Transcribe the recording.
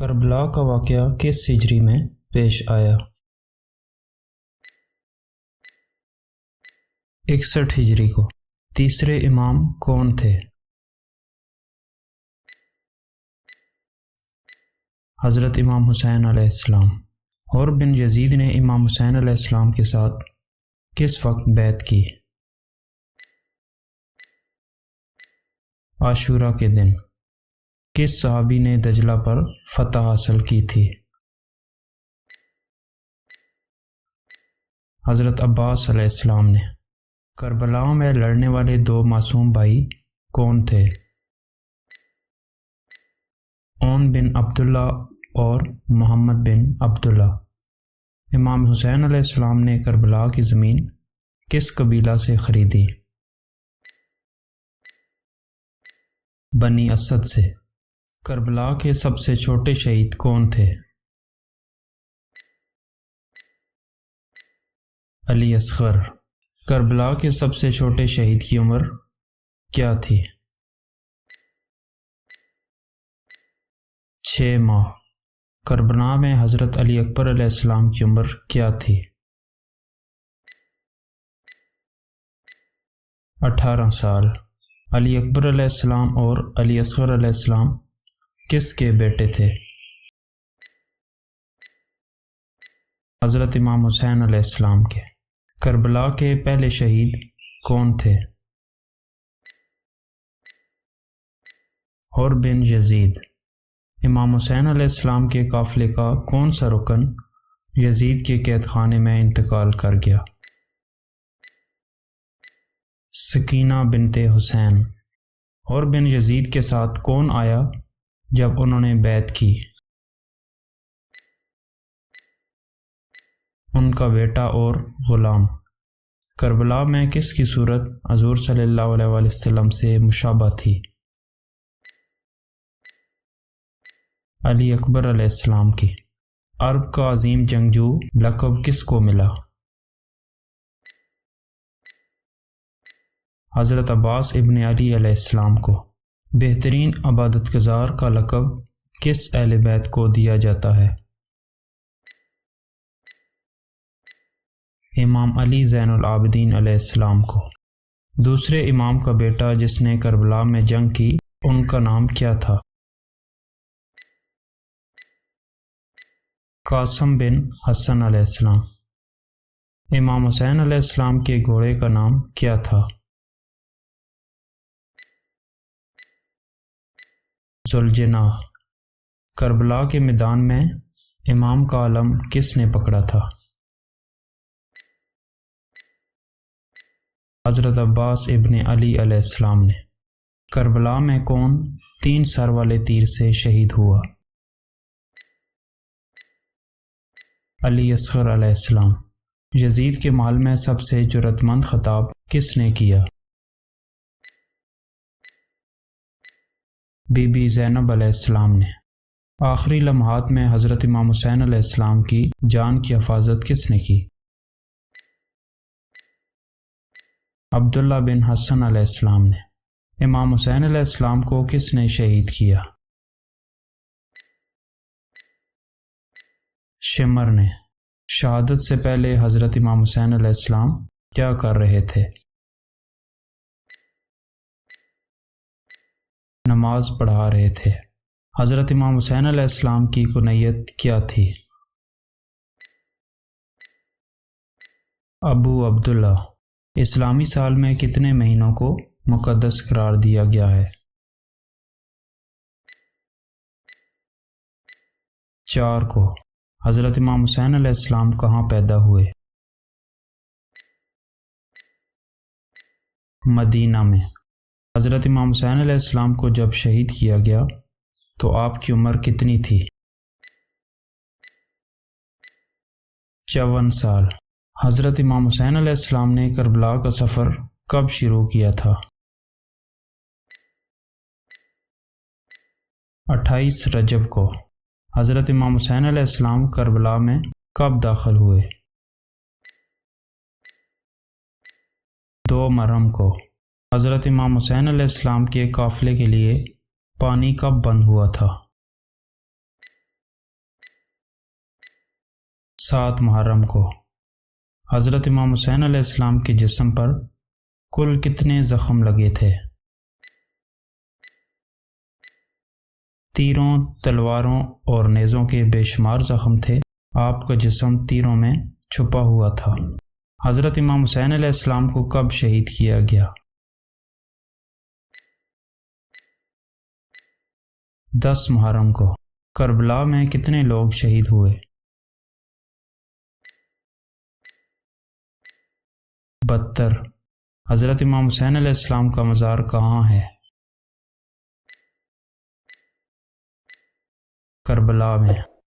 کربلا کا واقعہ کس ہجری میں پیش آیا؟ 61 ہجری کو۔ تیسرے امام کون تھے؟ حضرت امام حسین علیہ السلام۔ اور بن یزید نے امام حسین علیہ السلام کے ساتھ کس وقت بیعت کی؟ عاشورہ کے دن۔ کس صحابی نے دجلہ پر فتح حاصل کی تھی؟ حضرت عباس علیہ السلام نے۔ کربلا میں لڑنے والے دو معصوم بھائی کون تھے؟ اون بن عبداللہ اور محمد بن عبداللہ۔ امام حسین علیہ السلام نے کربلا کی زمین کس قبیلہ سے خریدی؟ بنی اسد سے۔ کربلا کے سب سے چھوٹے شہید کون تھے؟ علی اصغر۔ کربلا کے سب سے چھوٹے شہید کی عمر کیا تھی؟ 6 ماہ۔ کربلا میں حضرت علی اکبر علیہ السلام کی عمر کیا تھی؟ 18 سال۔ علی اکبر علیہ السلام اور علی اصغر علیہ السلام کس کے بیٹے تھے؟ حضرت امام حسین علیہ السلام کے۔ کربلا کے پہلے شہید کون تھے؟ اور بن یزید۔ امام حسین علیہ السلام کے قافلے کا کون سا رکن یزید کے قید خانے میں انتقال کر گیا؟ سکینہ بنت حسین۔ اور بن یزید کے ساتھ کون آیا جب انہوں نے بیعت کی؟ ان کا بیٹا اور غلام۔ کربلا میں کس کی صورت حضور صلی اللہ علیہ وآلہ وسلم سے مشابہ تھی؟ علی اکبر علیہ السلام کی۔ عرب کا عظیم جنگجو لقب کس کو ملا؟ حضرت عباس ابن علی علیہ السلام کو۔ بہترین عبادت گزار کا لقب کس اہل بیت کو دیا جاتا ہے؟ امام علی زین العابدین علیہ السلام کو۔ دوسرے امام کا بیٹا جس نے کربلا میں جنگ کی ان کا نام کیا تھا؟ قاسم بن حسن علیہ السلام۔ امام حسین علیہ السلام کے گھوڑے کا نام کیا تھا؟ ذوالجناح۔ کربلا کے میدان میں امام کا علم کس نے پکڑا تھا؟ حضرت عباس ابن علی علیہ السلام نے۔ کربلا میں کون 3 سر والے تیر سے شہید ہوا؟ علی اصغر علیہ السلام۔ یزید کے محل میں سب سے جرأت مند خطاب کس نے کیا؟ بی بی زینب علیہ السلام نے۔ آخری لمحات میں حضرت امام حسین علیہ السلام کی جان کی حفاظت کس نے کی؟ عبداللہ بن حسن علیہ السلام نے۔ امام حسین علیہ السلام کو کس نے شہید کیا؟ شمر نے۔ شہادت سے پہلے حضرت امام حسین علیہ السلام کیا کر رہے تھے؟ نماز پڑھا رہے تھے۔ حضرت امام حسین علیہ السلام کی کنیت کیا تھی؟ ابو عبداللہ۔ اسلامی سال میں کتنے مہینوں کو مقدس قرار دیا گیا ہے؟ 4 کو۔ حضرت امام حسین علیہ السلام کہاں پیدا ہوئے؟ مدینہ میں۔ حضرت امام حسین علیہ السلام کو جب شہید کیا گیا تو آپ کی عمر کتنی تھی؟ 54 سال۔ حضرت امام حسین علیہ السلام نے کربلا کا سفر کب شروع کیا تھا؟ 28 رجب کو۔ حضرت امام حسین علیہ السلام کربلا میں کب داخل ہوئے؟ 2 محرم کو۔ حضرت امام حسین علیہ السلام کے قافلے کے لیے پانی کب بند ہوا تھا؟ 7 محرم کو حضرت امام حسین علیہ السلام کے جسم پر کل کتنے زخم لگے تھے؟ تیروں، تلواروں اور نیزوں کے بے شمار زخم تھے۔ آپ کا جسم تیروں میں چھپا ہوا تھا۔ حضرت امام حسین علیہ السلام کو کب شہید کیا گیا؟ 10 محرم کو۔ کربلا میں کتنے لوگ شہید ہوئے؟ 72۔ حضرت امام حسین علیہ السلام کا مزار کہاں ہے؟ کربلا میں۔